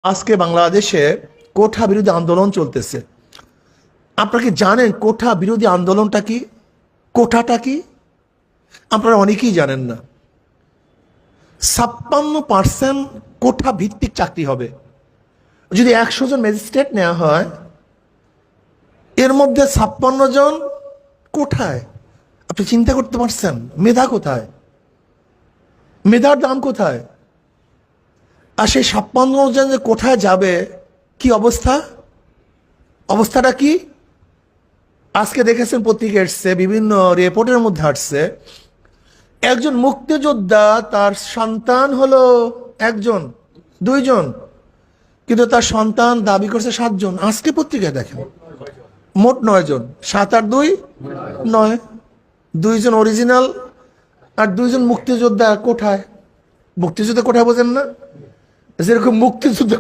আজকে বাংলাদেশে কোঠা বিরোধী আন্দোলন চলতেছে। আপনারা কি জানেন কোঠা বিরোধী আন্দোলনটা কি? কোঠাটা কি আপনারা অনেকেই জানেন না। 56% কোঠা ভিত্তিক চাকরি হবে। যদি 100 জন ম্যাজিস্ট্রেট নেওয়া হয়, এর মধ্যে 56 জন কোঠায়। আপনি চিন্তা করতে পারছেন মেধা কোথায়? মেধার দাম কোথায়? আর সেই 56 জন যে কোঠায় যাবে, কি অবস্থা? অবস্থাটা কি? আজকে দেখেছেন পত্রিকা এসছে, বিভিন্ন রিপোর্টের মধ্যে আসছে, একজন মুক্তিযোদ্ধা তার সন্তান হলো 1 জন 2 জন, কিন্তু তার সন্তান দাবি করছে 7 জন। আজকে পত্রিকায় দেখেন মোট 9 জন। 7 আর 2 9। 2 জন অরিজিনাল আর 2 জন মুক্তিযোদ্ধা কোঠায়। মুক্তিযুদ্ধ কোঠায় বোঝেন না? যেরকম মুক্তিযুদ্ধ